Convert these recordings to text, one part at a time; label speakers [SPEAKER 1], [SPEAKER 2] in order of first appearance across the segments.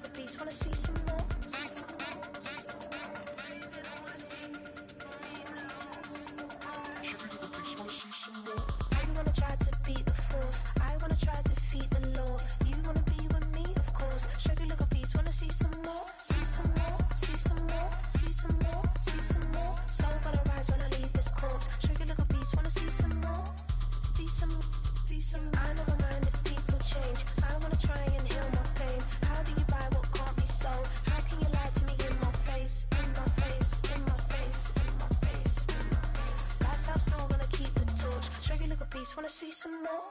[SPEAKER 1] look at these, wanna see some more? I wanna try to beat the force. I wanna try to defeat the law. You wanna be with me, of course. Sugar little piece, wanna see some more? See some more, see some more, see some more, see some more. Soul gonna rise when I leave this corpse. Sugar little piece, wanna see some more? See some, see some. I never mind if people change. I wanna try and heal my pain. How do you buy what can't be sold? How can you lie to me in my face? In my face, in my face, in my face, in my face. That's how I'm still gonna keep the torch. Sugar little piece, wanna see some more?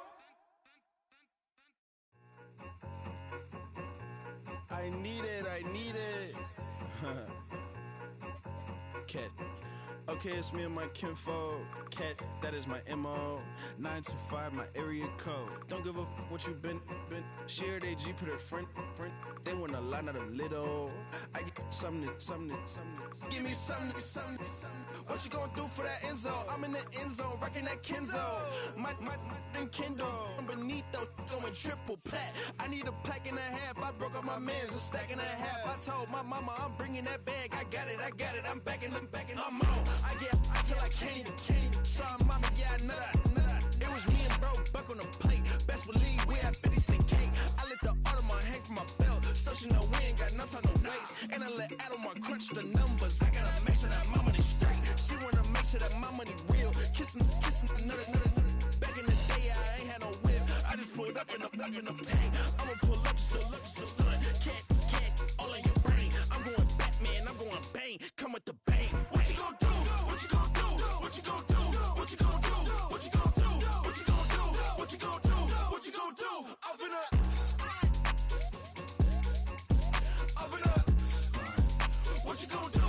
[SPEAKER 2] I need it, I need it. Cat. Okay, it's me and my kinfolk. Cat, that is my MO. 925, my area code. Don't give a what you been. Shared AG, put her friend. They want a lot, not a little. I get something. Give me something. What you gonna do for that Enzo? I'm in the end zone, rocking that Kenzo. My Kindle. I'm beneath though, going triple plat. I need a pack and a half. I broke up my mans, a stack and a half. I told my mama I'm bringing that bag. I got it. I'm backing, I'm on. I till I can't. Sorry, mama, yeah, I know that. It was me and bro, buck on the plate. Best believe we had 50 cent cake. I let the Audemars hang from my belt, so she know we ain't got no time to waste. And I let Audemars crunch the numbers. I gotta make sure that my money straight. She wanna make sure that my money real. Kissing another. Back in the day, I ain't had no whip. I just pulled up in the tank. I'ma pull up just to stun. Cat, all in your brain. I'm going Batman, I'm going bang. Come with the bang. What you gon' do? What you gon' do? What you gon' do? What you gon' do? What you gon' do? What you gon' do? What you gon' do? What you gon' do? I'm finna. What you gon' do?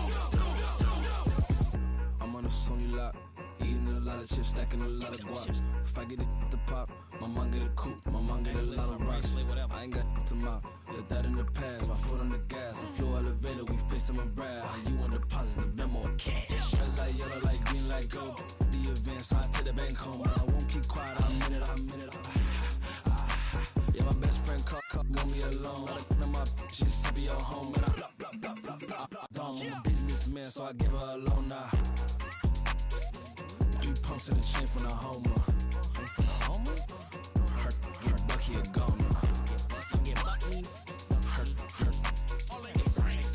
[SPEAKER 3] I'm on a Sony lot, eating a lot of chips, stacking a lot of guaps. If I get it to pop, my mom get a coupe, my mom get a lot of rocks. I ain't got to mouth, let that in the past. My foot on the gas, I flow elevator, we facing my brad. How you on deposit the memo of cash? Red light, yellow light, green light, go. The event, so I take the bank home. I won't keep quiet, I'm in it. Yeah, my best friend call, want me alone. Got a my she's to be your home, and I blah. I'm a businessman, so I give her a loan now. 3 pumps in the chain from the Homer. Hurt, Bucky a goner. Hurt. All in your brain.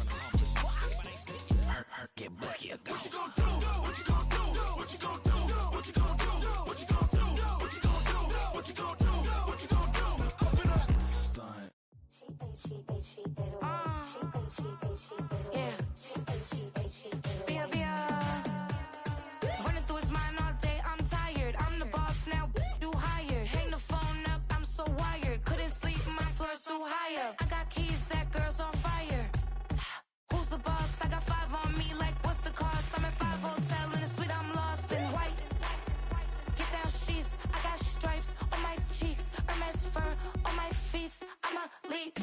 [SPEAKER 3] Hurt, get Bucky a goner.
[SPEAKER 2] What you gon' do? What you gon' do? What you gon' do? What you gon' do? What you gon' do? What you gon' do? What you gon' do? What you gon' do? Up in a stunt.
[SPEAKER 1] Running through his mind all day, I'm tired. I'm the boss now, do higher. Hang the phone up, I'm so wired. Couldn't sleep, my floor's too high up. I got keys, that girl's on fire. Who's the boss? I got 5 on me, like what's the cost? I'm at 5 hotel in a suite, I'm lost in white. Get down sheets, I got stripes on my cheeks, Hermes fur on my feet. I'm a leap.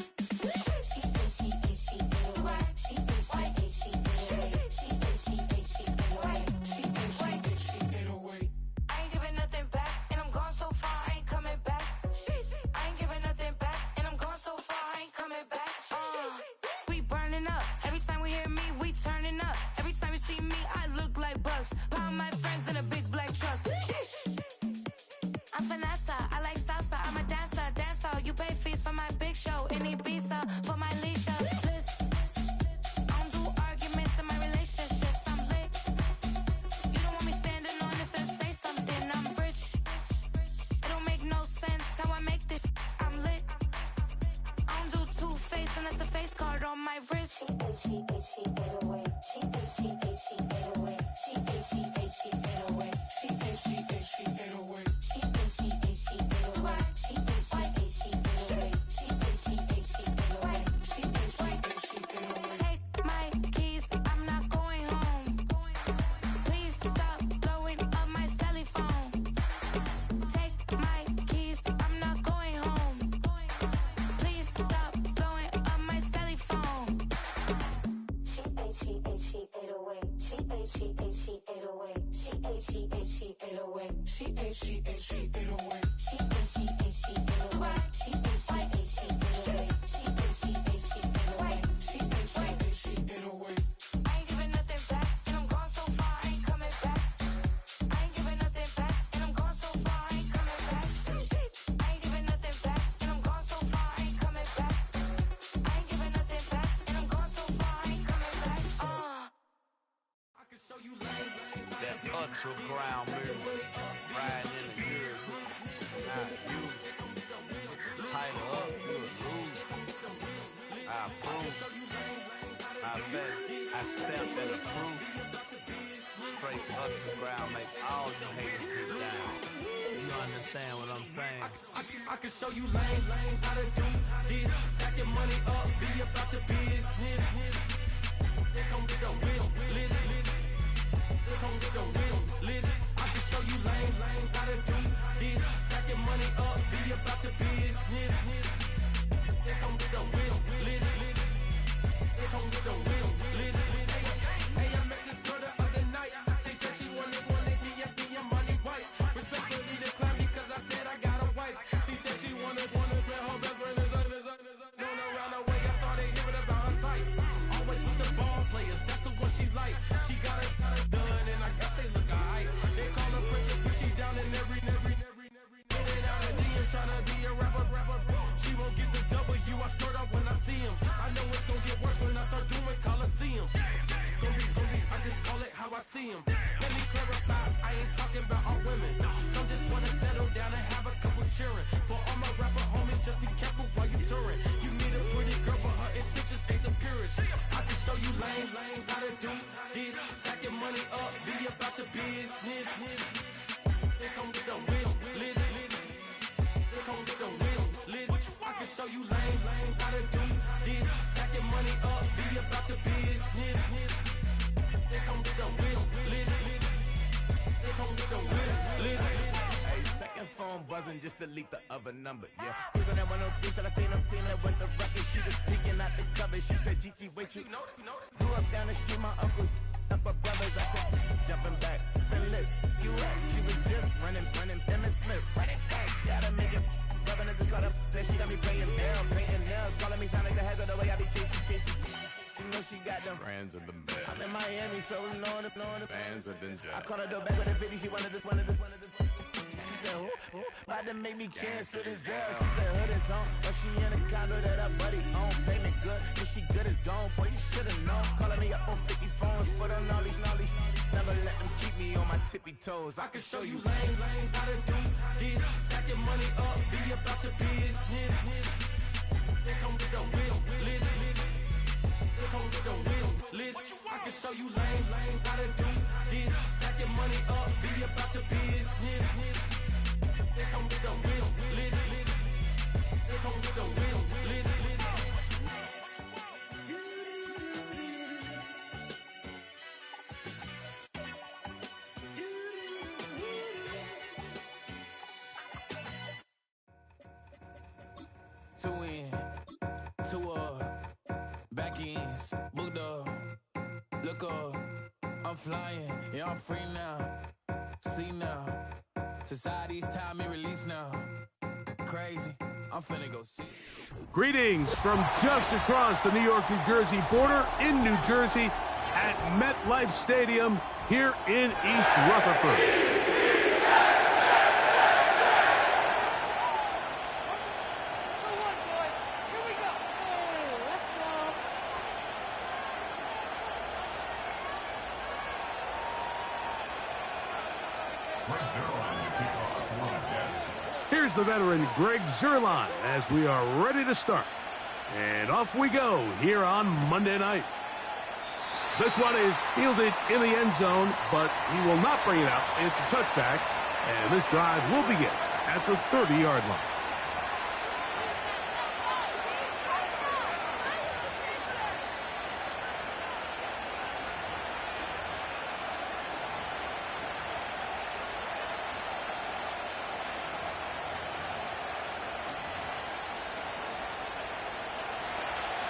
[SPEAKER 1] Pound my friends in a big black truck. I'm Vanessa, I like salsa. I'm a dancer. You pay fees for my big show in Ibiza for my leisure. I don't do arguments in my relationships. I'm lit. You don't want me standing on this, then say something. I'm rich. It don't make no sense how I make this. I'm lit. I don't do two-face unless the face card on my wrist. She get away. She get away. Take my keys, I'm not going home. Please stop blowing up my celly phone. Take my keys, I'm not going home. Please stop blowing up my celly phone. She ate away. She ate away. She ate away. She ate away. She ate away.
[SPEAKER 4] underground music, riding in the years, not used. Tighten up, you a loser. I approve. I bet I stepped and approve. Straight underground, make all you haters get down. You understand what I'm saying?
[SPEAKER 3] I can show you lame, how to do this. Stack your money up, be about your business. They come with a wish list. They come with a wish list. I can show you lame, how to do this. Stack your money up, be about your business. They come with a wish list. They come with a wish list. Hey, I met this girl the other night. She said she wanted me and be a money white. Respectfully declined because I said I got a wife. She said she wanted man, her best friend is going around the way. I started hearing about her type. Always with the ball players, that's the one she likes. She got it done, and I guess they look alright. They call her princess, but she down in every. In and out of DMs, tryna be a rapper. She won't get the W, I skirt off when I see him. I know it's gonna get worse when I start doing Coliseums. Gonna be, I just call it how I see him. Let me clarify, I ain't talking about all women. Some just wanna settle down and have a couple cheering. For all my rapper homies, just be careful while you touring. You meet a pretty girl, but her intentions ain't the purest. I can show you lame, how to do this. Stack your money up, be about your business. They come with a wish list. They come with a wish list. I can show you lame, how to do this. Stack your money up, be about your business. They come with a wish list. They come with a wish list.
[SPEAKER 5] Hey, second phone buzzing, just delete the other number, yeah. Cruising at 103 till I seen them team that went the record. She was peeking out the cover. She said, Gigi, wait, you grew up down the street, my uncles up her brothers. I said, jumping back, been lit. You up? She was just running, Emmett Smith, running back. She had to make it. Rubbing it just caught up. Then she got me playing down, painting nails, calling me sound like the heads of the way I be chasing. You know she got them
[SPEAKER 6] Friends of the bed.
[SPEAKER 5] I'm in Miami, so knowing the
[SPEAKER 6] Fans of the jet.
[SPEAKER 5] I called her door back with a 50. She wanted the. She said, who? About to make me cancel this Zell. She said, hood is on, but she in a condo that her buddy own. Payment good, if she good is gone. Boy, you should've known. Calling me up on 50 phones, foot on all these. Never let them keep me on my tippy toes.
[SPEAKER 3] I can show you lame, how to do this. Stack your money up, be about your business. They come with a wish list. They come with a wish list. I can show you lame, how to do this. Stack your money up, be about your business. They come with a wish list. They come with a wish list.
[SPEAKER 5] Two in, two back ends, booked up, look up, I'm flying, yeah, I'm free now, see now, society's time me release now, crazy, I'm finna go see.
[SPEAKER 7] Greetings from just across the New York-New Jersey border in New Jersey at MetLife Stadium here in East Rutherford. Here's the veteran Greg Zerline as we are ready to start. And off we go here on Monday night. This one is fielded in the end zone, but he will not bring it out. It's a touchback, and this drive will begin at the 30-yard line.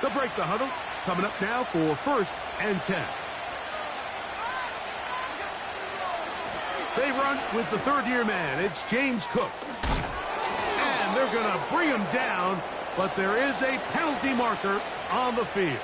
[SPEAKER 7] They'll break the huddle. Coming up now for 1st and 10. They run with the third-year man. It's James Cook. And they're going to bring him down, but there is a penalty marker on the field.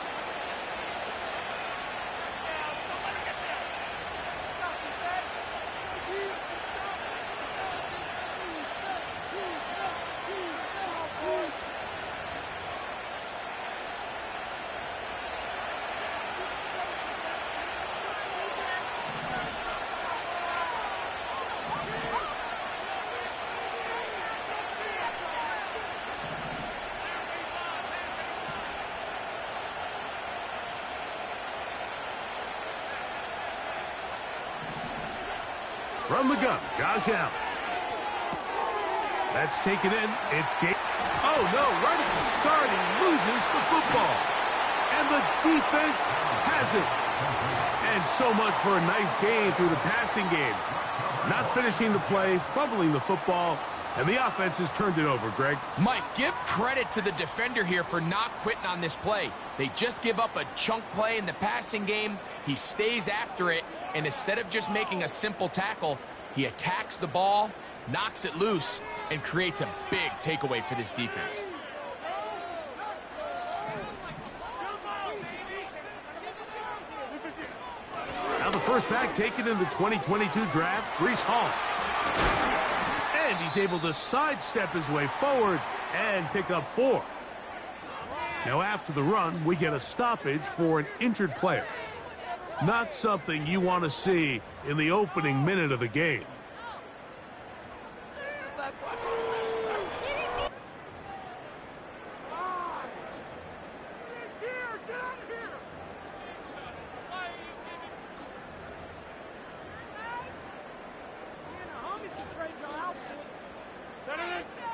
[SPEAKER 7] From the gun, Josh Allen. That's taken in. It's Jake. Oh, no, right at the start, he loses the football. And the defense has it. And so much for a nice game through the passing game. Not finishing the play, fumbling the football, and the offense has turned it over, Greg.
[SPEAKER 8] Mike, give credit to the defender here for not quitting on this play. They just give up a chunk play in the passing game. He stays after it, and instead of just making a simple tackle, he attacks the ball, knocks it loose, and creates a big takeaway for this defense.
[SPEAKER 7] Now the first back taken in the 2022 draft, Breece Hall. And he's able to sidestep his way forward and pick up 4. Now after the run, we get a stoppage for an injured player. Not something you want to see in the opening minute of the game.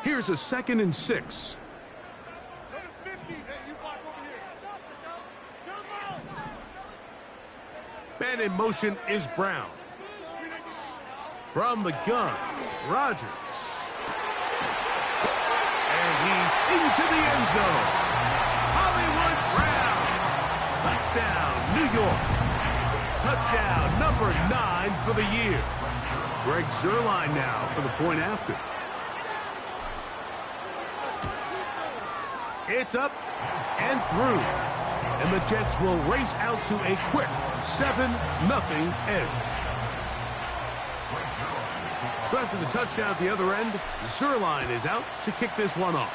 [SPEAKER 7] Here's a 2nd and 6. Man in motion is Brown. From the gun, Rodgers. And he's into the end zone. Hollywood Brown. Touchdown, New York. Touchdown number 9 for the year. Greg Zuerlein now for the point after. It's up and through. And the Jets will race out to a quick 7-0 edge. So after the touchdown at the other end, Zuerlein is out to kick this one off.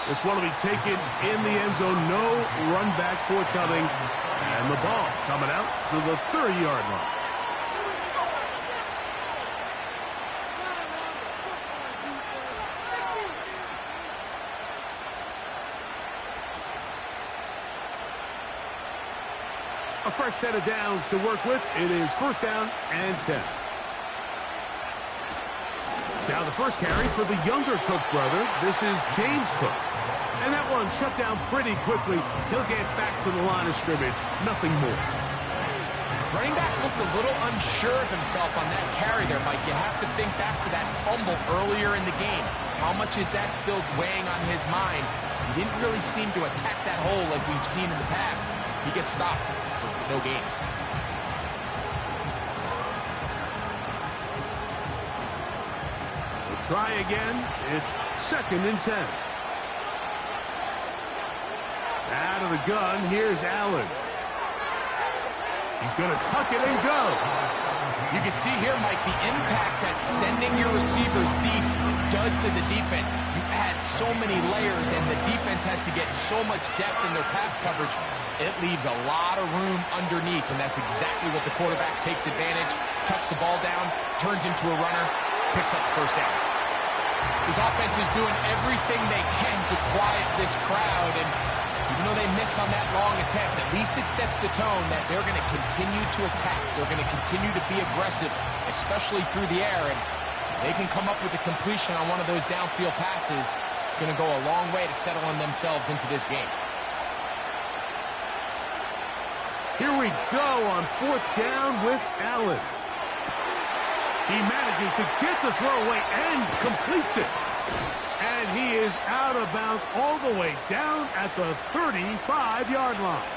[SPEAKER 7] This one will be taken in the end zone. No run back forthcoming. And the ball coming out to the 30-yard line. A fresh set of downs to work with. It is 1st down and 10. Now the first carry for the younger Cook brother. This is James Cook. And that one shut down pretty quickly. He'll get back to the line of scrimmage. Nothing more.
[SPEAKER 8] Running back looked a little unsure of himself on that carry there, Mike. You have to think back to that fumble earlier in the game. How much is that still weighing on his mind? He didn't really seem to attack that hole like we've seen in the past. He gets stopped for no gain.
[SPEAKER 7] We'll try again. It's 2nd and 10. Out of the gun, here's Allen. He's going to tuck it and go.
[SPEAKER 8] You can see here, Mike, the impact that sending your receivers deep does to the defense. You add so many layers, and the defense has to get so much depth in their pass coverage. It leaves a lot of room underneath, and that's exactly what the quarterback takes advantage, tucks the ball down, turns into a runner, picks up the 1st down. This offense is doing everything they can to quiet this crowd, and even though they missed on that long attempt, at least it sets the tone that they're going to continue to attack. They're going to continue to be aggressive, especially through the air, and they can come up with a completion on one of those downfield passes. It's going to go a long way to settling themselves into this game.
[SPEAKER 7] Here we go on 4th down with Allen. He manages to get the throw away and completes it. And he is out of bounds all the way down at the 35-yard line.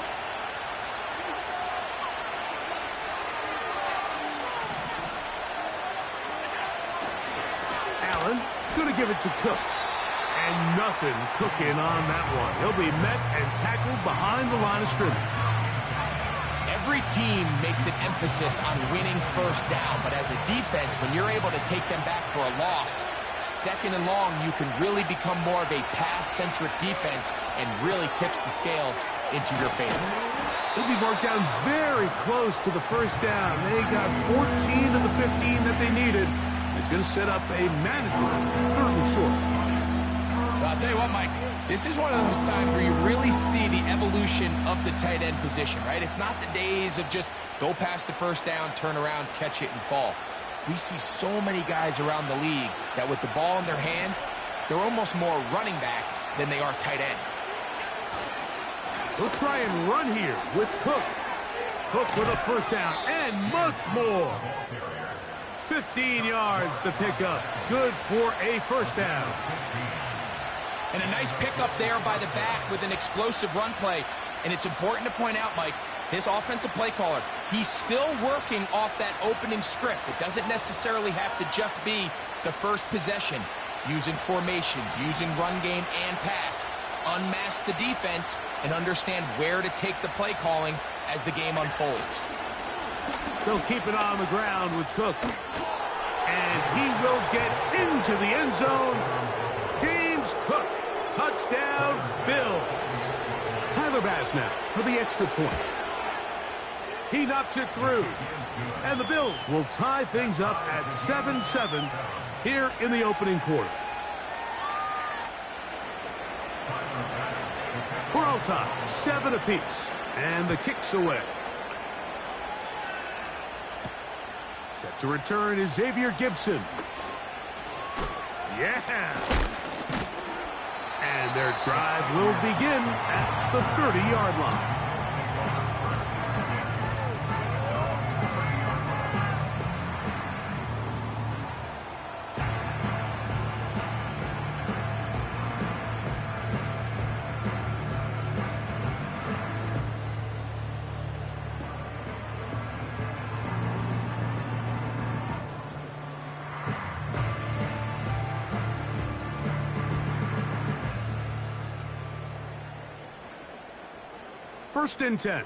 [SPEAKER 7] Allen going to give it to Cook. And nothing cooking on that one. He'll be met and tackled behind the line of scrimmage.
[SPEAKER 8] Every team makes an emphasis on winning 1st down, but as a defense, when you're able to take them back for a loss, 2nd and long, you can really become more of a pass-centric defense and really tips the scales into your favor.
[SPEAKER 7] They'll be marked down very close to the 1st down. They got 14 of the 15 that they needed. It's going to set up a manageable 3rd and short.
[SPEAKER 8] Well, I'll tell you what, Mike, this is one of those times where you really see the evolution of the tight end position, right? It's not the days of just go past the first down, turn around, catch it, and fall. We see so many guys around the league that with the ball in their hand, they're almost more running back than they are tight end.
[SPEAKER 7] He'll try and run here with Cook. Cook with a first down and much more. 15 yards the pickup. Good for a first down.
[SPEAKER 8] And a nice pickup there by the back with an explosive run play. And it's important to point out, Mike, this offensive play caller, he's still working off that opening script. It doesn't necessarily have to just be the first possession. Using formations, using run game and pass. Unmask the defense and understand where to take the play calling as the game unfolds.
[SPEAKER 7] They'll keep it on the ground with Cook. And he will get into the end zone. James Cook, touchdown, Bills. Tyler Bass now for the extra point. He knocks it through. And the Bills will tie things up at 7-7 here in the opening quarter. We're all tied, 7 apiece. And the kick's away. Set to return is Xavier Gibson. Yeah. And their drive will begin at the 30-yard line. First and 10.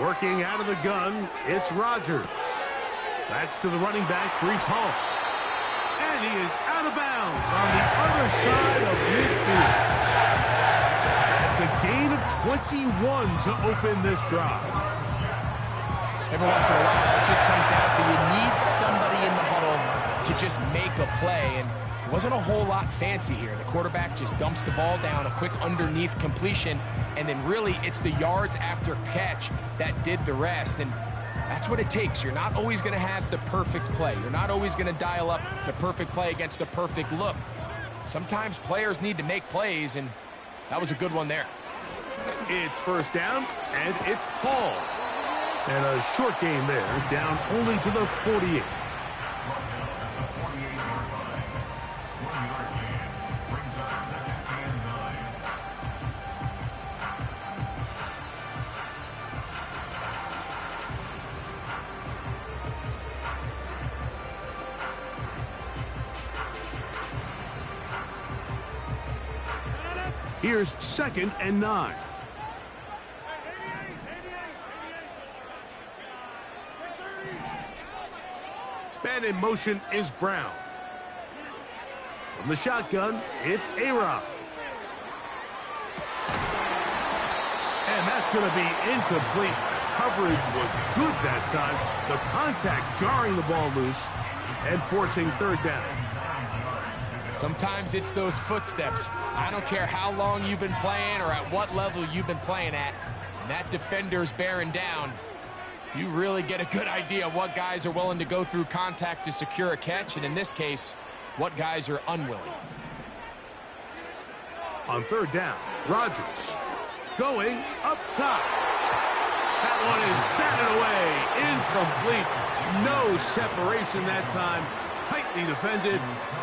[SPEAKER 7] Working out of the gun, it's Rodgers. That's to the running back, Breece Hall. And he is out of bounds on the other side of midfield. That's a gain of 21 to open this drive.
[SPEAKER 8] Every once in a while, it just comes down to you need somebody in the huddle to just make a play. And it wasn't a whole lot fancy here. The quarterback just dumps the ball down, a quick underneath completion, and then really it's the yards after catch that did the rest. And that's what it takes. You're not always going to have the perfect play. You're not always going to dial up the perfect play against the perfect look. Sometimes players need to make plays, and that was a good one there.
[SPEAKER 7] It's first down, and it's Paul. And a short gain there, down only to the 48. Here's 2nd and 9. And in motion is Brown. From the shotgun, it's A-Rod. And that's going to be incomplete. Coverage was good that time. The contact jarring the ball loose and forcing third down.
[SPEAKER 8] Sometimes it's those footsteps. I don't care how long you've been playing or at what level you've been playing at. And that defender's bearing down. You really get a good idea of what guys are willing to go through contact to secure a catch, and in this case, what guys are unwilling.
[SPEAKER 7] On third down, Rodgers going up top. That one is batted away, incomplete. No separation that time, tightly defended.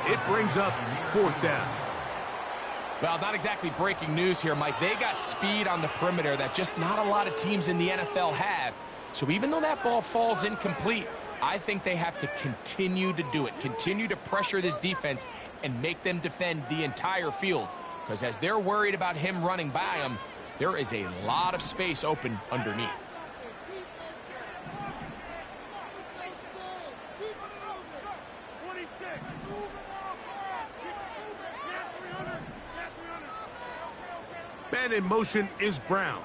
[SPEAKER 7] It brings up fourth down.
[SPEAKER 8] Well, not exactly breaking news here, Mike. They got speed on the perimeter that just not a lot of teams in the NFL have. So even though that ball falls incomplete, I think they have to continue to do it, continue to pressure this defense and make them defend the entire field. Because as they're worried about him running by them, there is a lot of space open underneath.
[SPEAKER 7] And in motion is Brown.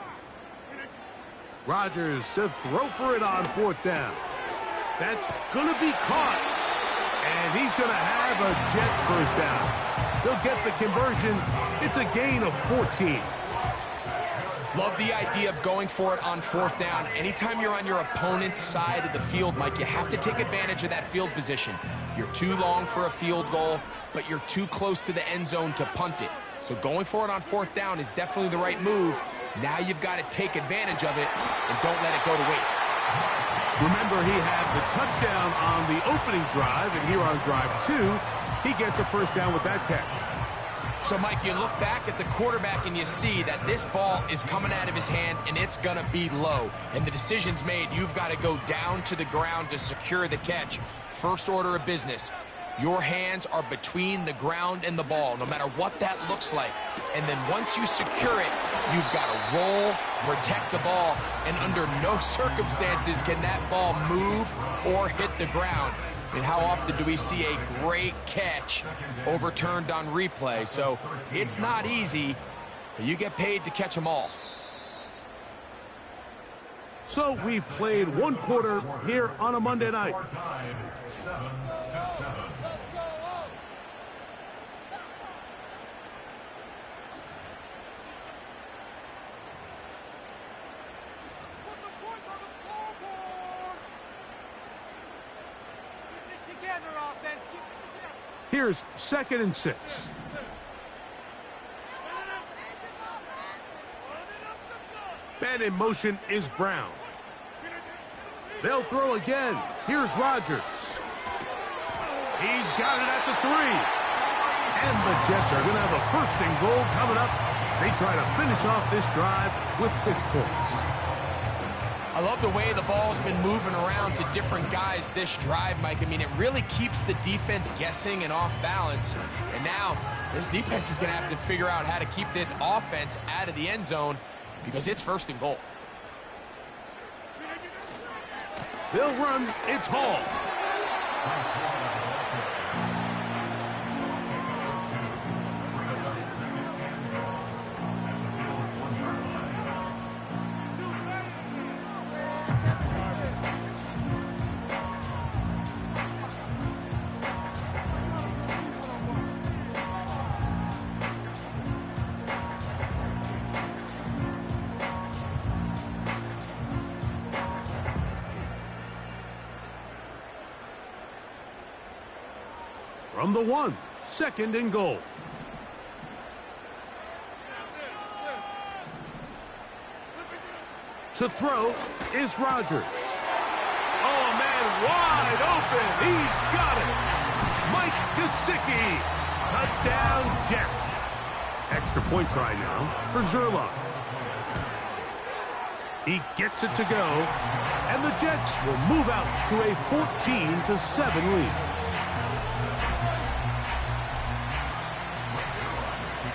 [SPEAKER 7] Rodgers to throw for it on fourth down. That's going to be caught. And he's going to have a Jets first down. They'll get the conversion. It's a gain of 14.
[SPEAKER 8] Love the idea of going for it on fourth down. Anytime you're on your opponent's side of the field, Mike, you have to take advantage of that field position. You're too long for a field goal, but you're too close to the end zone to punt it. So going for it on fourth down is definitely the right move. Now you've got to take advantage of it and don't let it go to waste.
[SPEAKER 7] Remember, he had the touchdown on the opening drive, and here on drive 2, he gets a first down with that catch.
[SPEAKER 8] So, Mike, you look back at the quarterback and you see that this ball is coming out of his hand and it's going to be low. And the decision's made. You've got to go down to the ground to secure the catch. First order of business. Your hands are between the ground and the ball, no matter what that looks like. And then once you secure it, you've got to roll, protect the ball, and under no circumstances can that ball move or hit the ground. And how often do we see a great catch overturned on replay? So it's not easy, but you get paid to catch them all.
[SPEAKER 7] So we've played one quarter here on a Monday night. Here's 2nd and 6. Man in motion is Brown. They'll throw again. Here's Rodgers. He's got it at the 3. And the Jets are going to have a 1st and goal coming up. They try to finish off this drive with 6 points.
[SPEAKER 8] I love the way the ball's been moving around to different guys this drive, Mike. I mean, it really keeps the defense guessing and off balance. And now this defense is going to have to figure out how to keep this offense out of the end zone because it's 1st and goal.
[SPEAKER 7] They'll run. It's Hall. From the 1, 2nd and goal. To throw is Rodgers. Oh, man, wide open. He's got it. Mike Gesicki. Touchdown, Jets. Extra point try now for Zerline. He gets it to go, and the Jets will move out to a 14-7 lead.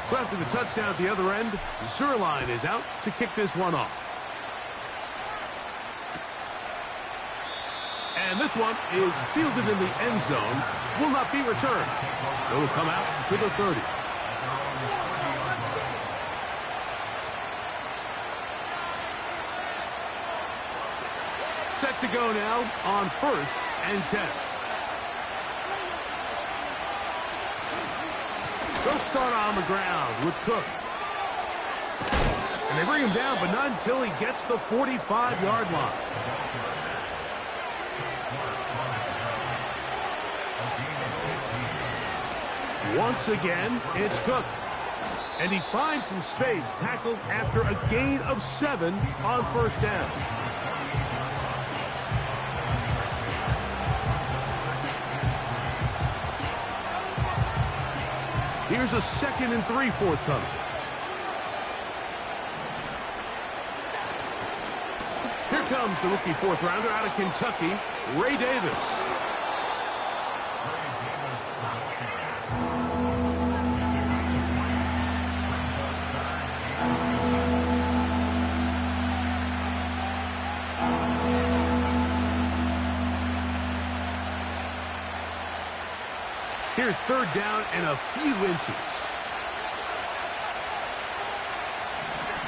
[SPEAKER 7] So after the touchdown at the other end, Zerline is out to kick this one off. And this one is fielded in the end zone, will not be returned. So it'll come out to the 30. Set to go now on 1st and 10. They'll start on the ground with Cook. And they bring him down, but not until he gets the 45-yard line. Once again, it's Cook. And he finds some space, tackled after a gain of 7 on 1st down. Here's a 2nd and 3 forthcoming. Here comes the rookie 4th rounder out of Kentucky, Ray Davis. Here's 3rd down and a few inches.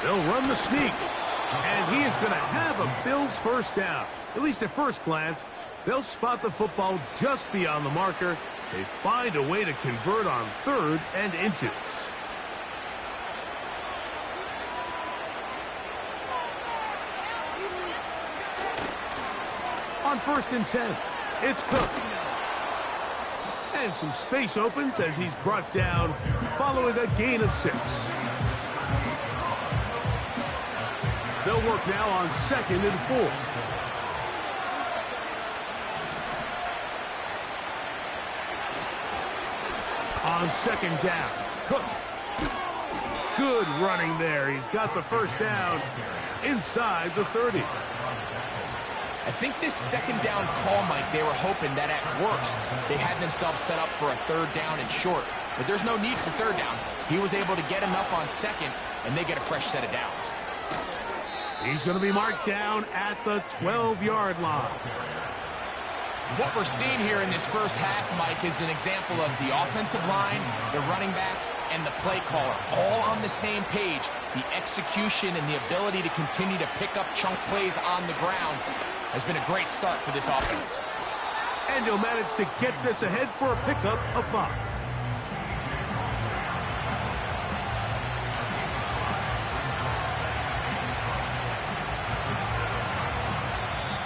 [SPEAKER 7] They'll run the sneak. And he is going to have a Bills 1st down. At least at first glance, They'll spot the football just beyond the marker. They find a way to convert on 3rd and inches. On 1st and 10, it's Cook. And some space opens as he's brought down following a gain of 6. They'll work now on 2nd and 4. On 2nd down, Cook. Good running there. He's got the first down inside the 30.
[SPEAKER 8] I think this 2nd down call, Mike, they were hoping that at worst they had themselves set up for a 3rd down and short. But there's no need for 3rd down. He was able to get enough on 2nd, and they get a fresh set of downs.
[SPEAKER 7] He's going to be marked down at the 12-yard line.
[SPEAKER 8] What we're seeing here in this first half, Mike, is an example of the offensive line, the running back, and the play caller all on the same page. The execution and the ability to continue to pick up chunk plays on the ground has been a great start for this offense.
[SPEAKER 7] And he'll manage to get this ahead for a pickup of 5.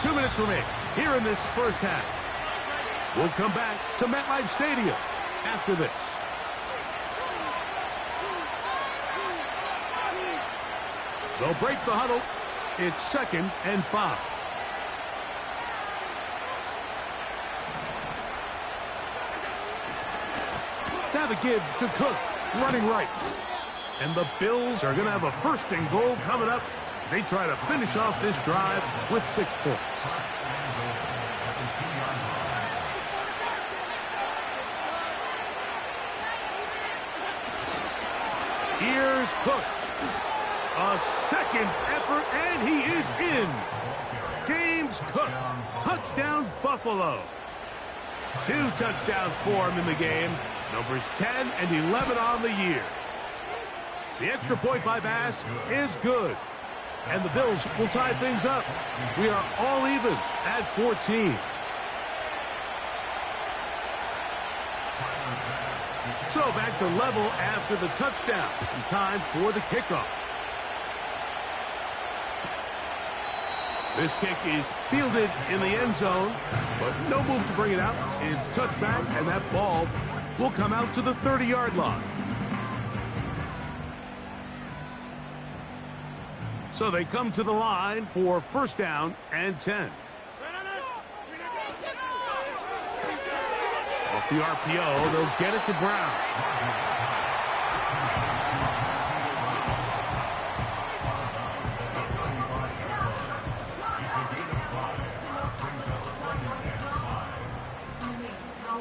[SPEAKER 7] Two minutes remain here in this first half. We'll come back to MetLife Stadium after this. They'll break the huddle. It's 2nd and 5. Now the give to Cook, running right. And the Bills are going to have a 1st and goal coming up. They try to finish off this drive with 6 points. Here's Cook. A 2nd effort, and he is in. James Cook, touchdown Buffalo. 2 touchdowns for him in the game. Numbers 10 and 11 on the year. The extra point by Bass is good. And the Bills will tie things up. We are all even at 14. So back to level after the touchdown. And time for the kickoff. This kick is fielded in the end zone, but no move to bring it out. It's touchback, and that ball will come out to the 30-yard line. So they come to the line for 1st down and 10. Off the RPO, they'll get it to Brown.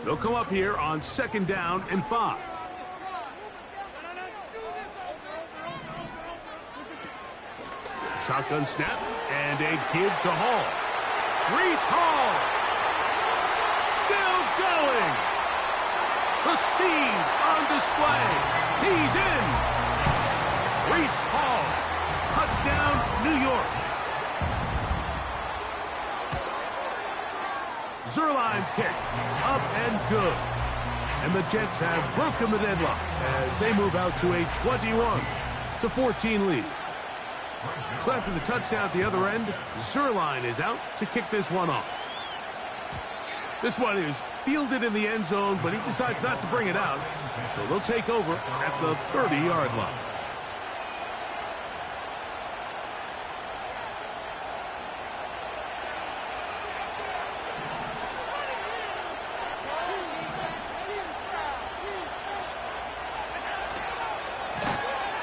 [SPEAKER 7] They'll come up here on 2nd down and 5. Shotgun snap and a give to Hall. Breece Hall still going. The speed on display. He's in. Breece Hall. Touchdown, New York. Zerline's kick, up and good. And the Jets have broken the deadlock as they move out to a 21-14 lead. So after the touchdown at the other end, Zerline is out to kick this one off. This one is fielded in the end zone, but he decides not to bring it out. So they'll take over at the 30-yard line.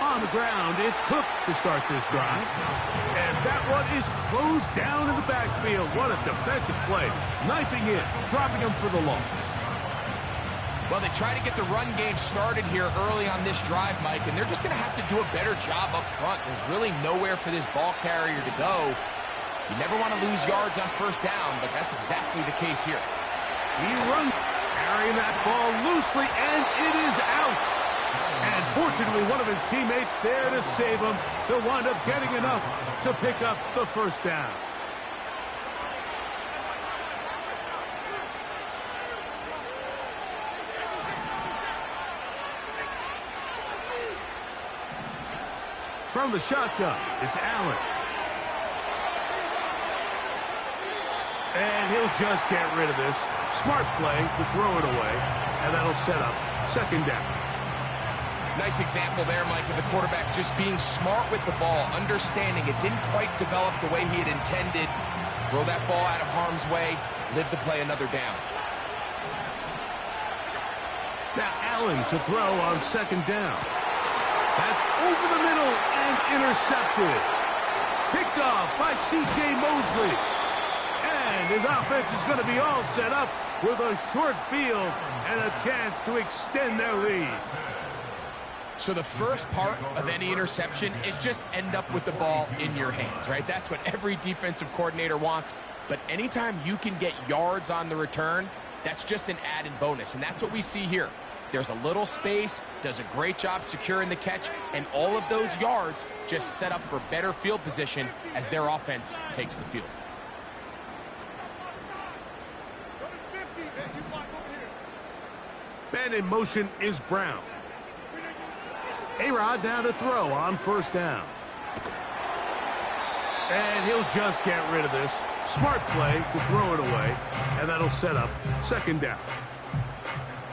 [SPEAKER 7] On the ground, it's Cook to start this drive. And that one is closed down in the backfield. What a defensive play. Knifing in, dropping him for the loss.
[SPEAKER 8] Well, they try to get the run game started here early on this drive, Mike, and they're just going to have to do a better job up front. There's really nowhere for this ball carrier to go. You never want to lose yards on 1st down, but that's exactly the case here.
[SPEAKER 7] He runs, carrying that ball loosely, and it is out. And fortunately, one of his teammates there to save him. He'll wind up getting enough to pick up the 1st down. From the shotgun, it's Allen. And he'll just get rid of this. Smart play to throw it away, and that'll set up second down.
[SPEAKER 8] Nice example there, Mike, of the quarterback just being smart with the ball, understanding it didn't quite develop the way he had intended. Throw that ball out of harm's way, live to play another down.
[SPEAKER 7] Now Allen to throw on second down. That's over the middle and intercepted. Picked off by C.J. Mosley. And his offense is going to be all set up with a short field and a chance to extend their lead.
[SPEAKER 8] So the first part of any interception is just end up with the ball in your hands, right? That's what every defensive coordinator wants. But anytime you can get yards on the return, that's just an added bonus. And that's what we see here. There's a little space, does a great job securing the catch, and all of those yards just set up for better field position as their offense takes the field.
[SPEAKER 7] Man in motion is Brown. A-Rod now to throw on first down. And he'll just get rid of this. Smart play to throw it away, and that'll set up second down.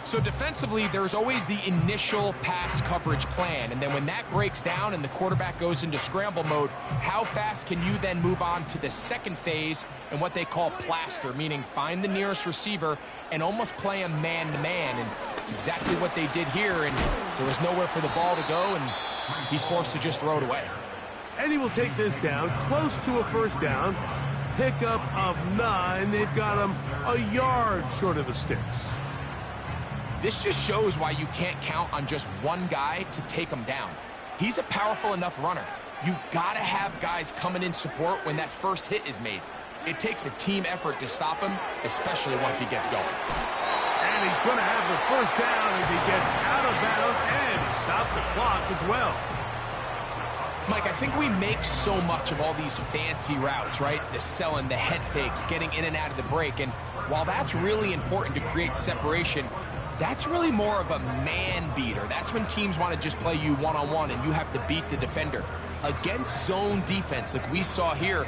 [SPEAKER 8] So defensively, there's always the initial pass coverage plan, and then when that breaks down and the quarterback goes into scramble mode, how fast can you then move on to the second phase and what they call plaster, meaning find the nearest receiver and almost play him man-to-man, and it's exactly what they did here, and there was nowhere for the ball to go, and he's forced to just throw it away.
[SPEAKER 7] And he will take this down, close to a first down. Pickup of 9. They've got him a yard short of the sticks.
[SPEAKER 8] This just shows why you can't count on just one guy to take him down. He's a powerful enough runner. You gotta have guys coming in support when that first hit is made. It takes a team effort to stop him, especially once he gets going.
[SPEAKER 7] And he's going to have the first down as he gets out of bounds, and he stopped the clock as well.
[SPEAKER 8] Mike, I think we make so much of all these fancy routes, right? The selling, the head fakes, getting in and out of the break. And while that's really important to create separation, that's really more of a man beater. That's when teams want to just play you one-on-one and you have to beat the defender. Against zone defense like we saw here,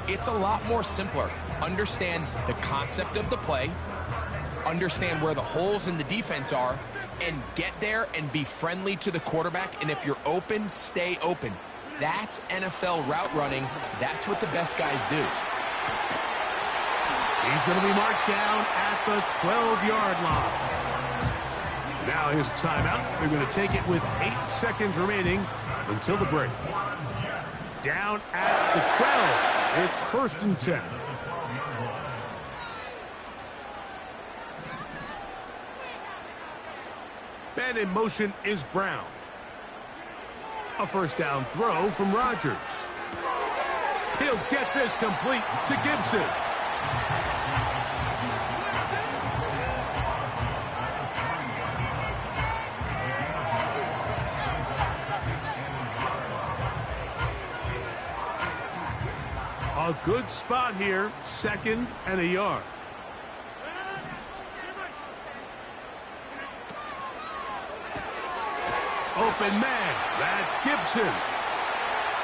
[SPEAKER 8] it's a lot more simpler. Understand the concept of the play, understand where the holes in the defense are, and get there and be friendly to the quarterback. And if you're open, stay open. That's NFL route running. That's what the best guys do.
[SPEAKER 7] He's going to be marked down at the 12-yard line. Now his timeout. They're going to take it with 8 seconds remaining until the break. Down at the 12. It's first and 10. Man in motion is Brown. A first down throw from Rodgers. He'll get this complete to Gibson. A good spot here, second and a yard. Open man, that's Gibson.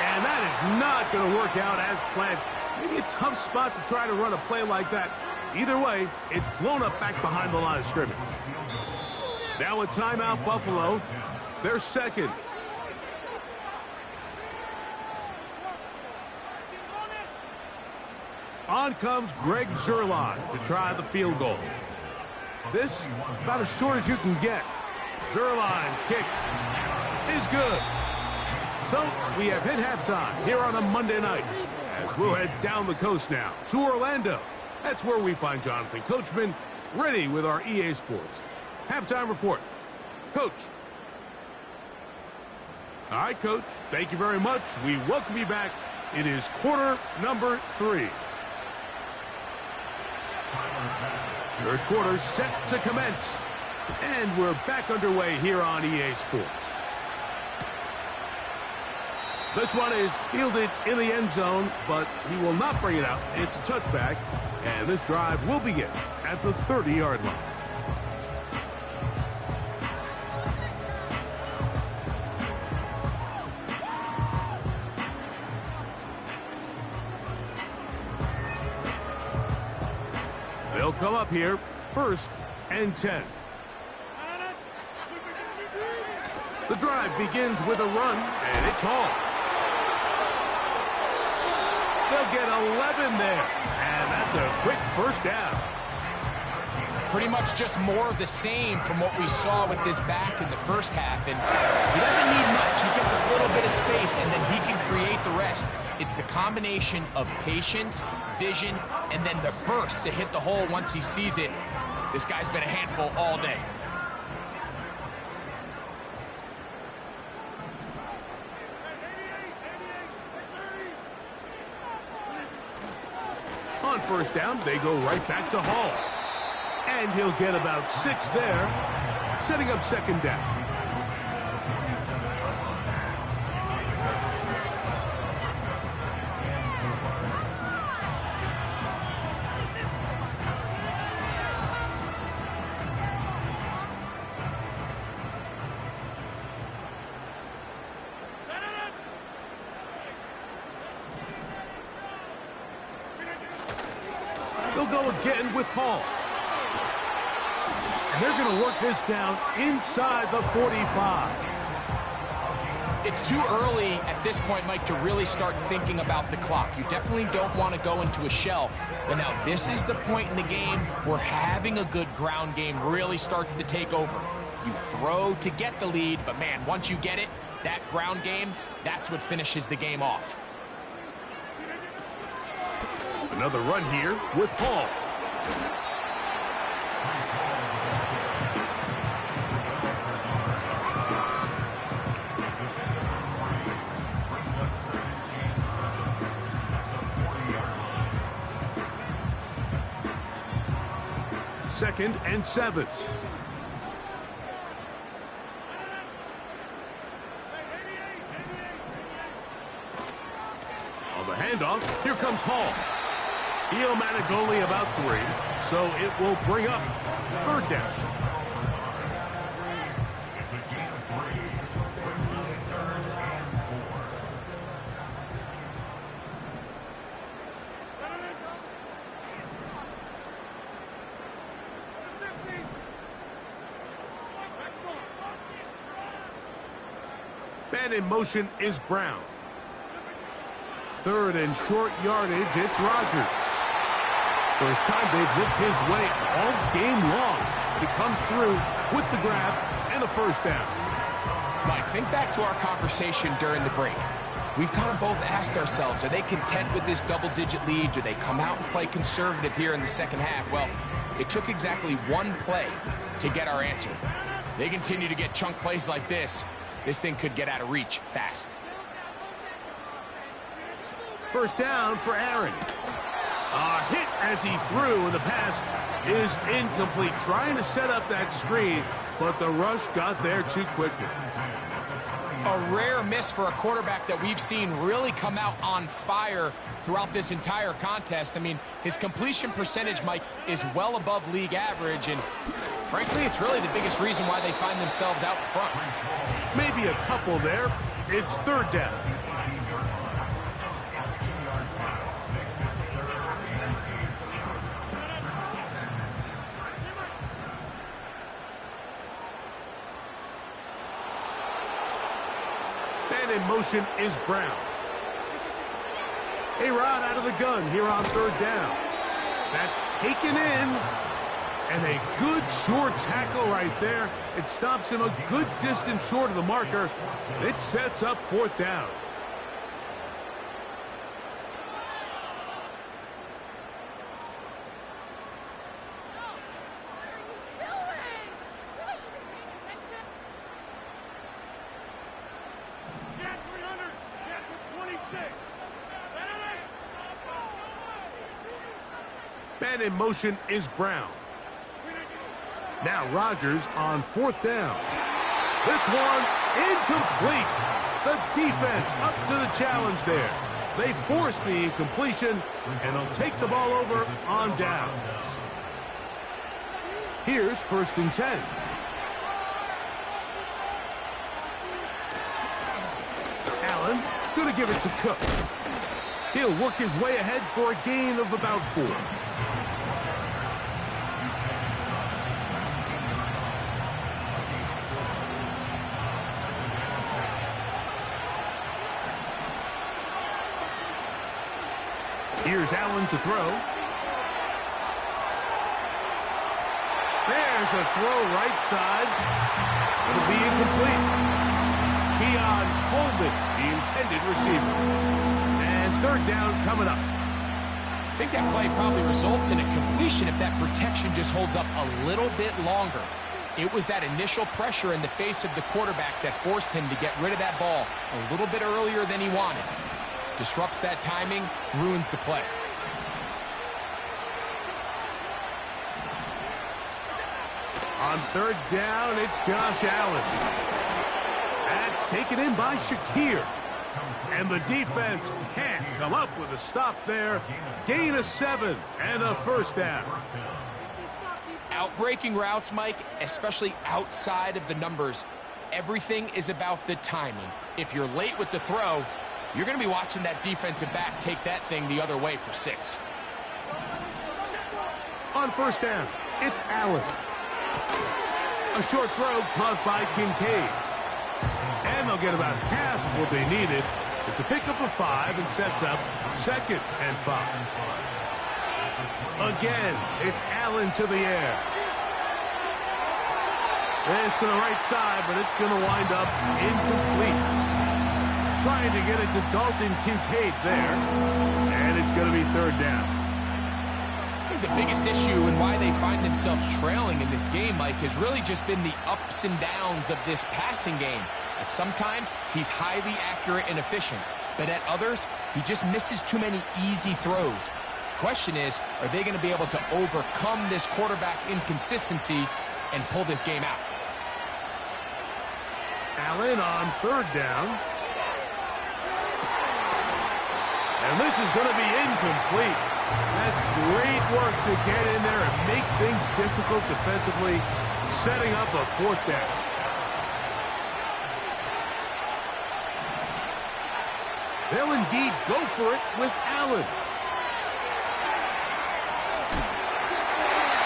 [SPEAKER 7] And that is not going to work out as planned. Maybe a tough spot to try to run a play like that. Either way, it's blown up back behind the line of scrimmage. Now a timeout, Buffalo. They're second. On comes Greg Zuerlein to try the field goal. This about as short as you can get. Zuerlein's kick is good. So we have hit halftime here on a Monday night as we'll head down the coast now to Orlando. That's where we find Jonathan Coachman ready with our EA Sports halftime report. Coach. All right, Coach. Thank you very much. We welcome you back. It is quarter number 3. Third quarter set to commence. And we're back underway here on EA Sports. This one is fielded in the end zone, but he will not bring it out. It's a touchback, and this drive will begin at the 30-yard line. come up here, 1st and 10. The drive begins with a run, and it's Hall. They'll get 11 there, and that's a quick 1st down.
[SPEAKER 8] Pretty much just more of the same from what we saw with this back in the first half. And he doesn't need much. He gets a little bit of space, and then he can create the rest. It's the combination of patience, vision, and then the burst to hit the hole once he sees it. This guy's been a handful all day.
[SPEAKER 7] On 1st down, they go right back to Hall. And he'll get about 6 there, setting up 2nd down. They'll go again with Hall. And they're going to work this down inside the 45.
[SPEAKER 8] It's too early at this point, Mike, to really start thinking about the clock. You definitely don't want to go into a shell. But now this is the point in the game where having a good ground game really starts to take over. You throw to get the lead, but man, once you get it, that ground game, that's what finishes the game off.
[SPEAKER 7] Another run here with Hall. Second and 7. On the handoff, here comes Hall. He'll manage only about 3, so it will bring up 3rd down. Man in motion is Brown. 3rd and short yardage, it's Rogers. First time they've looked his way all game long. He comes through with the grab and a 1st down.
[SPEAKER 8] Mike, think back to our conversation during the break. We've kind of both asked ourselves, are they content with this double-digit lead? Do they come out and play conservative here in the 2nd half? Well, it took exactly 1 play to get our answer. They continue to get chunk plays like this. This thing could get out of reach fast.
[SPEAKER 7] 1st down for Aaron. A hit as he threw, and the pass is incomplete. Trying to set up that screen, but the rush got there too quickly.
[SPEAKER 8] A rare miss for a quarterback that we've seen really come out on fire throughout this entire contest. I mean, his completion percentage, Mike, is well above league average, and frankly, it's really the biggest reason why they find themselves out front.
[SPEAKER 7] Maybe a couple there. It's 3rd down. Man in motion is Brown. A-Rod out of the gun here on 3rd down. That's taken in. And a good short tackle right there. It stops him a good distance short of the marker. It sets up 4th down. Man in motion is Brown. Now Rogers on 4th down. This one incomplete. The defense up to the challenge there. They force the incompletion, and they'll take the ball over on downs. Here's 1st and 10. Allen going to give it to Cook. He'll work his way ahead for a gain of about 4. Here's Allen to throw. There's a throw right side. It'll be incomplete. Keon Coleman, the intended receiver. And third down coming up.
[SPEAKER 8] I think that play probably results in a completion if that protection just holds up a little bit longer. It was that initial pressure in the face of the quarterback that forced him to get rid of that ball a little bit earlier than he wanted. Disrupts that timing, ruins the play.
[SPEAKER 7] On third down, it's Josh Allen. That's taken in by Shakir. And the defense can't come up with a stop there. Gain of 7 and a first down.
[SPEAKER 8] Outbreaking routes, Mike, especially outside of the numbers, everything is about the timing. If you're late with the throw, you're going to be watching that defensive back take that thing the other way for 6.
[SPEAKER 7] On first down, it's Allen. A short throw caught by Kincaid. And they'll get about half of what they needed. It's a pickup of 5 and sets up 2nd and 5. Again, it's Allen to the air. This to the right side, but it's going to wind up incomplete. Trying to get it to Dalton Kincaid there. And it's going to be third down.
[SPEAKER 8] I think the biggest issue and why they find themselves trailing in this game, Mike, has really just been the ups and downs of this passing game. At sometimes, he's highly accurate and efficient. But at others, he just misses too many easy throws. Question is, are they going to be able to overcome this quarterback inconsistency and pull this game out?
[SPEAKER 7] Allen on third down. And this is going to be incomplete. That's great work to get in there and make things difficult defensively, setting up a fourth down. They'll indeed go for it with Allen.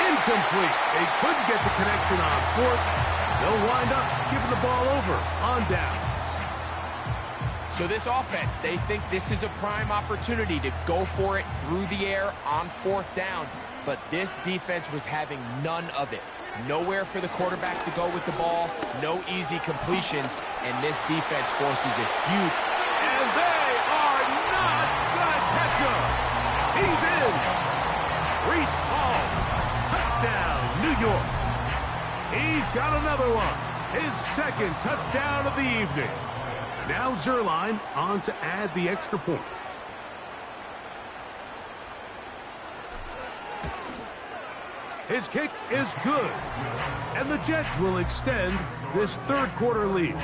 [SPEAKER 7] Incomplete. They couldn't get the connection on fourth. They'll wind up giving the ball over on downs.
[SPEAKER 8] So this offense, they think this is a prime opportunity to go for it through the air on fourth down. But this defense was having none of it. Nowhere for the quarterback to go with the ball. No easy completions. And this defense forces a huge...
[SPEAKER 7] And they are not going to catch him. He's in. Reese Hall. Touchdown, New York. He's got another one. His second touchdown of the evening. Now Zerline on to add the extra point. His kick is good. And the Jets will extend this third quarter lead.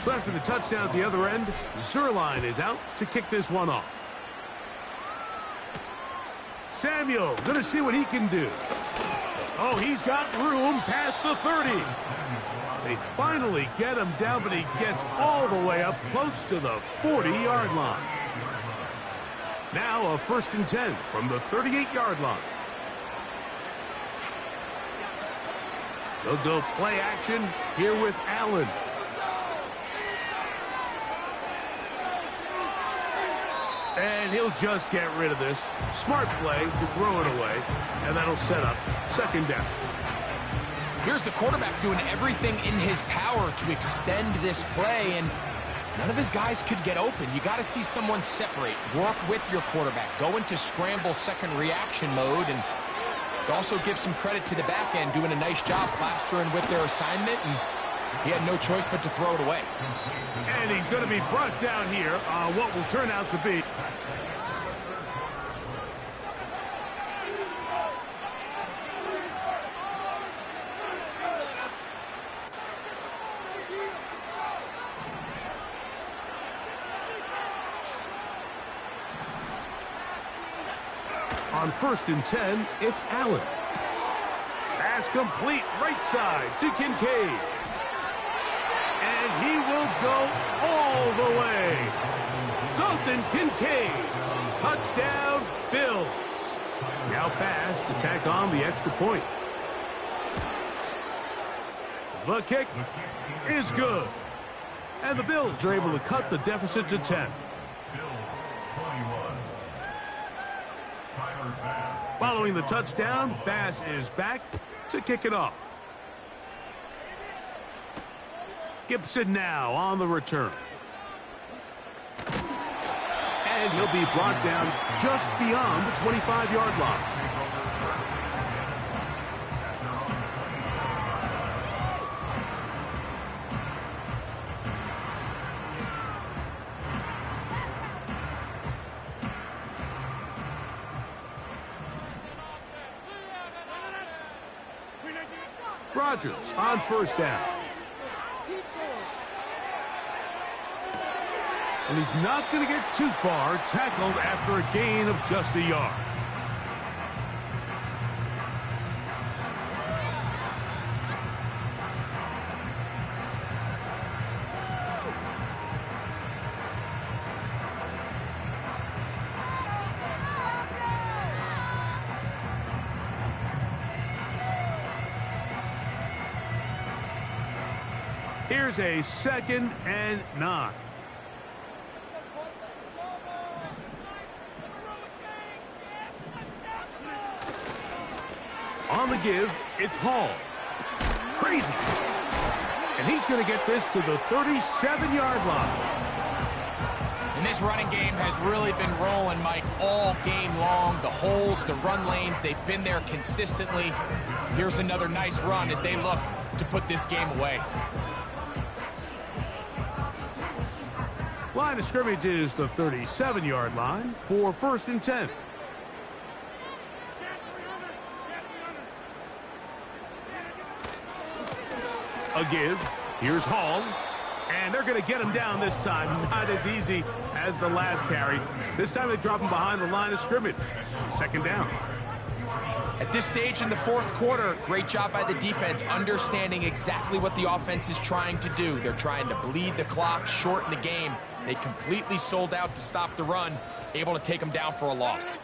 [SPEAKER 7] So after the touchdown at the other end, Zerline is out to kick this one off. Samuel going to see what he can do. Oh, he's got room past the 30. They finally get him down, but he gets all the way up close to the 40-yard line. Now a 1st and 10 from the 38-yard line. They'll go play action here with Allen. And he'll just get rid of this. Smart play to throw it away, and that'll set up 2nd down.
[SPEAKER 8] Here's the quarterback doing everything in his power to extend this play, and none of his guys could get open. You got to see someone separate, work with your quarterback, go into scramble second reaction mode, and also give some credit to the back end, doing a nice job plastering with their assignment, and he had no choice but to throw it away.
[SPEAKER 7] And he's going to be brought down here on what will turn out to be on 1st and 10, it's Allen. Pass complete right side to Kincaid. And he will go all the way. Dalton Kincaid. Touchdown, Bills. Now pass to tack on the extra point. The kick is good. And the Bills are able to cut the deficit to 10. Following the touchdown, Bass is back to kick it off. Gibson now on the return. And he'll be brought down just beyond the 25-yard line. Rodgers on first down. And he's not going to get too far, tackled after a gain of just a yard. Here's a 2nd and 9. On the give, it's Hall. Crazy. And he's going to get this to the 37-yard line.
[SPEAKER 8] And this running game has really been rolling, Mike, all game long. The holes, the run lanes, they've been there consistently. Here's another nice run as they look to put this game away.
[SPEAKER 7] Line of scrimmage is the 37-yard line for 1st and 10. A give. Here's Hall. And they're going to get him down this time. Not as easy as the last carry. This time they drop him behind the line of scrimmage. 2nd down.
[SPEAKER 8] At this stage in the 4th quarter, great job by the defense, understanding exactly what the offense is trying to do. They're trying to bleed the clock, shorten the game. They completely sold out to stop the run, able to take them down for a loss.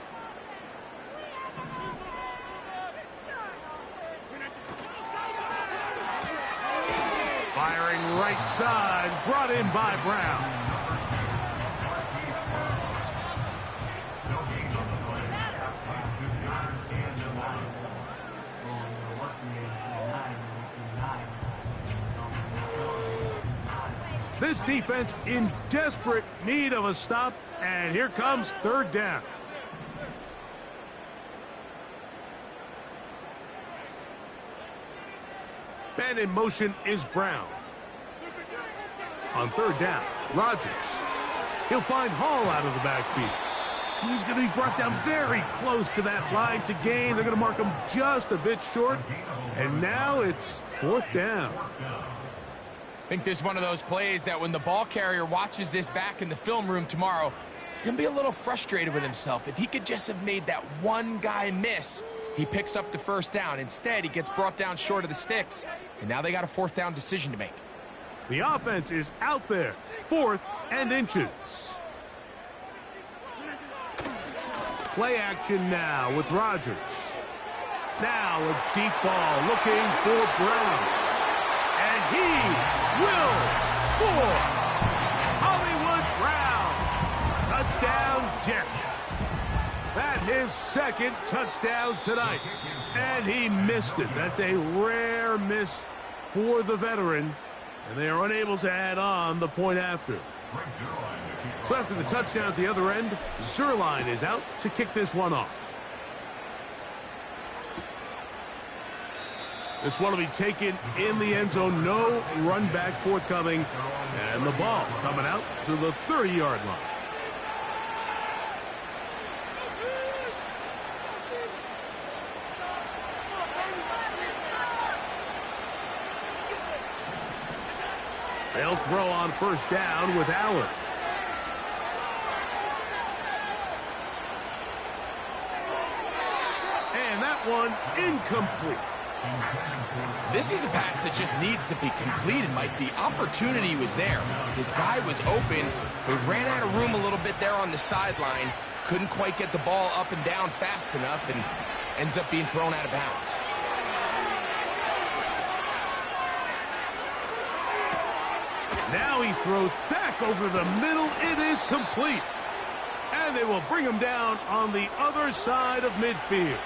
[SPEAKER 7] Firing right side, brought in by Brown. This defense in desperate need of a stop, and here comes 3rd down. Man in motion is Brown. On 3rd down, Rodgers. He'll find Hall out of the backfield. He's going to be brought down very close to that line to gain. They're going to mark him just a bit short. And now it's 4th down.
[SPEAKER 8] I think this is one of those plays that when the ball carrier watches this back in the film room tomorrow, he's going to be a little frustrated with himself. If he could just have made that one guy miss, he picks up the 1st down. Instead, he gets brought down short of the sticks, and now they got a 4th down decision to make.
[SPEAKER 7] The offense is out there, 4th and inches. Play action now with Rodgers. Now a deep ball looking for Brown. And he will score. Hollywood Brown. Touchdown, Jets. That's his 2nd touchdown tonight. And he missed it. That's a rare miss for the veteran. And they are unable to add on the point after. So after the touchdown at the other end, Zerline is out to kick this one off. This one will be taken in the end zone. No run back forthcoming. And the ball coming out to the 30-yard line. They'll throw on 1st down with Allen. And that one incomplete.
[SPEAKER 8] This is a pass that just needs to be completed, Mike. The opportunity was there. His guy was open. He ran out of room a little bit there on the sideline. Couldn't quite get the ball up and down fast enough and ends up being thrown out of bounds.
[SPEAKER 7] Now he throws back over the middle. It is complete. And they will bring him down on the other side of midfield.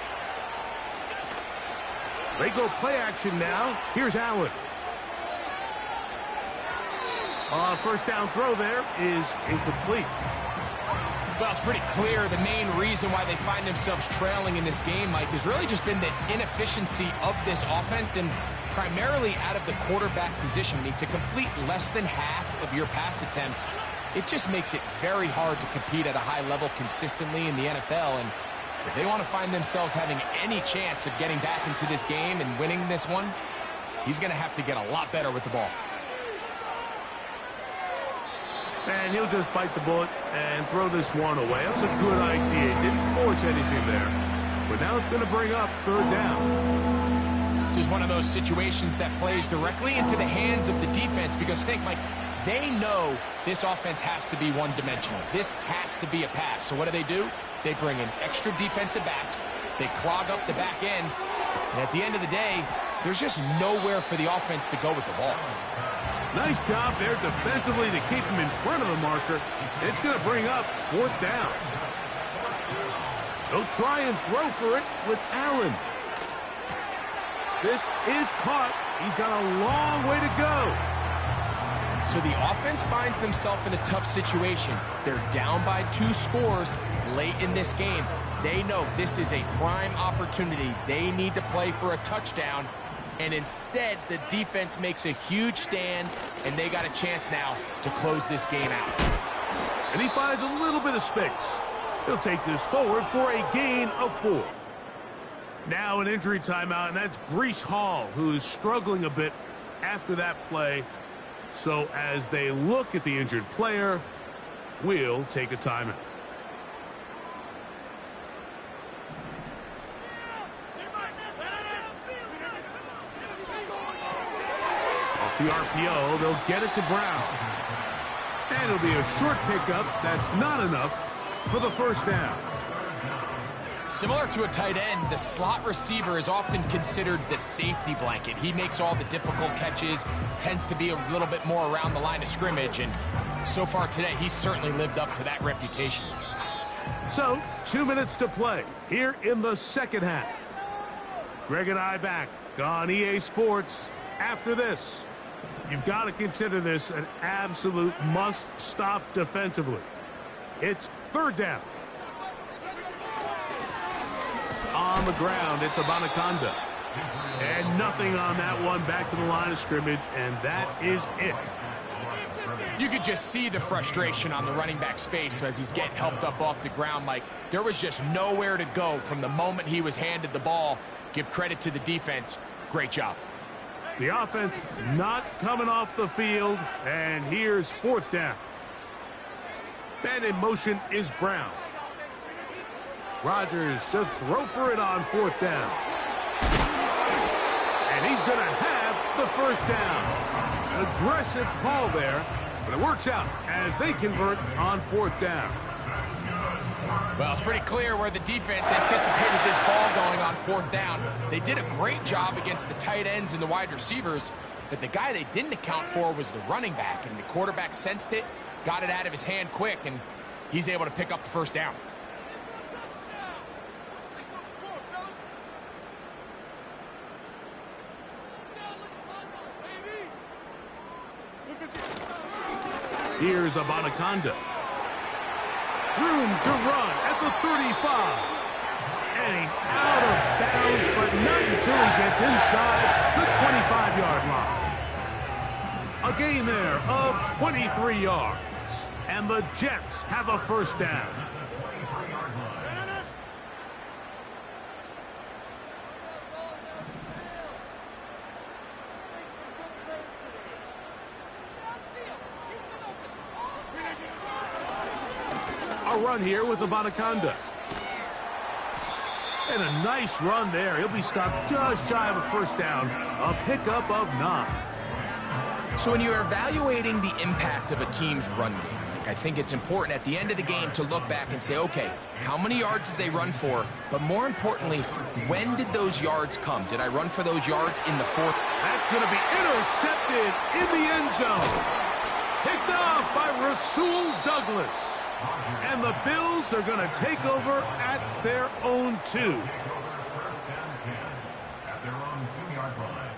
[SPEAKER 7] They go play action now. Here's Allen. First down throw there is incomplete.
[SPEAKER 8] Well, it's pretty clear the main reason why they find themselves trailing in this game, Mike, has really just been the inefficiency of this offense and primarily out of the quarterback position. I mean, to complete less than half of your pass attempts, it just makes it very hard to compete at a high level consistently in the NFL. And if they want to find themselves having any chance of getting back into this game and winning this one, he's going to have to get a lot better with the ball.
[SPEAKER 7] And he'll just bite the bullet and throw this one away. That's a good idea. He didn't force anything there. But now it's going to bring up third down.
[SPEAKER 8] This is one of those situations that plays directly into the hands of the defense because think, Mike, they know this offense has to be one-dimensional. This has to be a pass. So what do? They bring in extra defensive backs. They clog up the back end. And at the end of the day, there's just nowhere for the offense to go with the ball.
[SPEAKER 7] Nice job there defensively to keep him in front of the marker. It's going to bring up fourth down. They'll try and throw for it with Allen. This is caught. He's got a long way to go.
[SPEAKER 8] So the offense finds themselves in a tough situation. They're down by 2 scores late in this game. They know this is a prime opportunity. They need to play for a touchdown. And instead, the defense makes a huge stand, and they got a chance now to close this game out.
[SPEAKER 7] And he finds a little bit of space. He'll take this forward for a gain of 4. Now an injury timeout, and that's Breece Hall, who is struggling a bit after that play. So as they look at the injured player, we'll take a timeout. Off the RPO, they'll get it to Brown. And it'll be a short pickup. That's not enough for the first down.
[SPEAKER 8] Similar to a tight end, the slot receiver is often considered the safety blanket. He makes all the difficult catches, tends to be a little bit more around the line of scrimmage, and so far today, he's certainly lived up to that reputation.
[SPEAKER 7] So, 2 minutes to play here in the second half. Greg and I back on EA Sports. After this, you've got to consider this an absolute must-stop defensively. It's third down. On the ground, it's Abanaconda. And nothing on that one, back to the line of scrimmage, and that is it.
[SPEAKER 8] You could just see the frustration on the running back's face as he's getting helped up off the ground, Mike. There was just nowhere to go from the moment he was handed the ball. Give credit to the defense. Great job.
[SPEAKER 7] The offense not coming off the field, and here's fourth down. And in motion is Brown. Rodgers to throw for it on fourth down. And he's going to have the first down. An aggressive call there, but it works out as they convert on fourth down.
[SPEAKER 8] Well, it's pretty clear where the defense anticipated this ball going on fourth down. They did a great job against the tight ends and the wide receivers, but the guy they didn't account for was the running back, and the quarterback sensed it, got it out of his hand quick, and he's able to pick up the first down.
[SPEAKER 7] Here's Abanaconda. Room to run at the 35. And he's out of bounds, but not until he gets inside the 25-yard line. A gain there of 23 yards. And the Jets have a first down. A run here with Abanaconda. And a nice run there. He'll be stopped just shy of a first down. A pickup of 9.
[SPEAKER 8] So when you're evaluating the impact of a team's run game, I think it's important at the end of the game to look back and say, okay, how many yards did they run for? But more importantly, when did those yards come? Did I run for those yards in the fourth?
[SPEAKER 7] That's going to be intercepted in the end zone. Picked off by Rasul Douglas. And the Bills are going to take over at their own 2.
[SPEAKER 9] First and 10 at their own 2-yard line.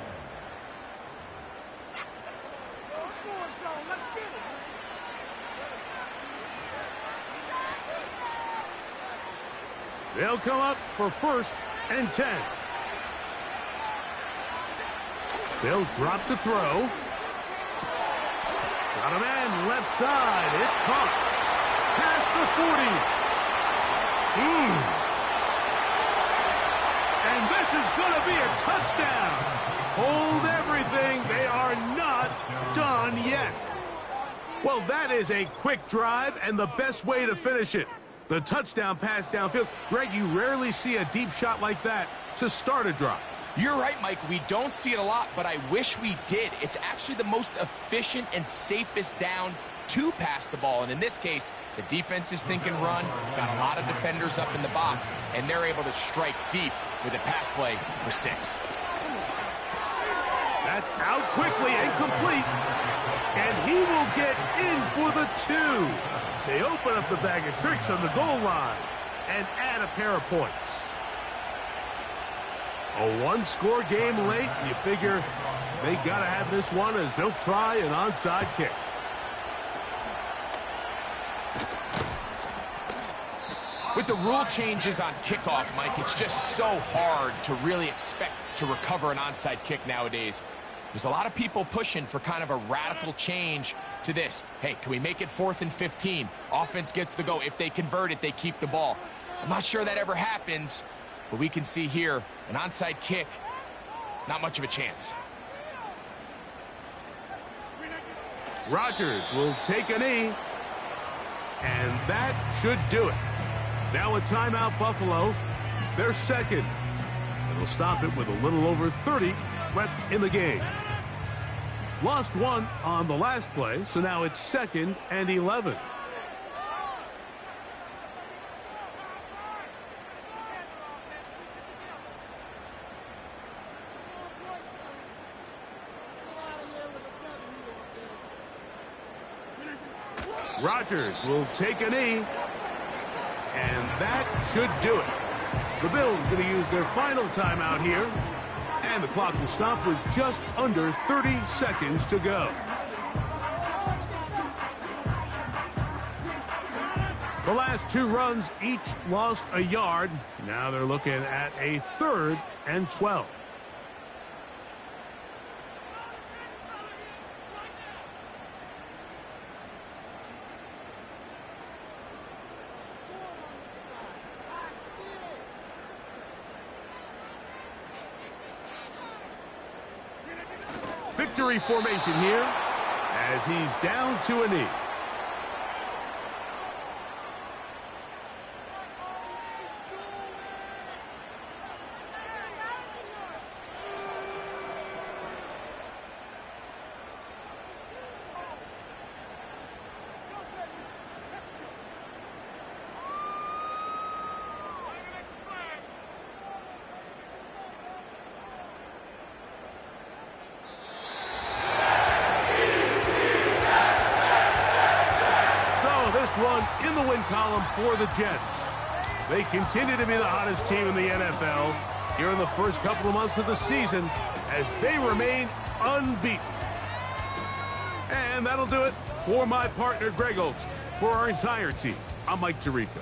[SPEAKER 7] They'll come up for 1st and 10. They'll drop to throw. Got a man left side. It's caught. Past the 40. And this is going to be a touchdown. Hold everything. They are not done yet. Well, that is a quick drive and the best way to finish it. The touchdown pass downfield. Greg, you rarely see a deep shot like that to start a drive.
[SPEAKER 8] You're right, Mike. We don't see it a lot, but I wish we did. It's actually the most efficient and safest down to pass the ball. And in this case, the defense is thinking run, got a lot of defenders up in the box, and they're able to strike deep with a pass play for 6.
[SPEAKER 7] That's out quickly and complete. And he will get in for the 2. They open up the bag of tricks on the goal line and add a pair of points. A one-score game late. You figure they got to have this one as they'll try an onside kick.
[SPEAKER 8] With the rule changes on kickoff, Mike, it's just so hard to really expect to recover an onside kick nowadays. There's a lot of people pushing for kind of a radical change to this. Hey, can we make it 4th and 15? Offense gets the go. If they convert it, they keep the ball. I'm not sure that ever happens, but we can see here an onside kick, not much of a chance.
[SPEAKER 7] Rodgers will take a knee, and that should do it. Now a timeout, Buffalo. They're second. It'll stop it with a little over 30 left in the game. Lost 1 on the last play, so now it's 2nd and 11. Rodgers will take a knee, and that should do it. The Bills going to use their final timeout here. And the clock will stop with just under 30 seconds to go. The last 2 runs each lost a yard. Now they're looking at a 3rd and 12. Victory formation here as he's down to a knee. One in the win column for the Jets. They continue to be the hottest team in the NFL here in the first couple of months of the season as they remain unbeaten. And that'll do it for my partner, Greg Olson. For our entire team, I'm Mike Tirico.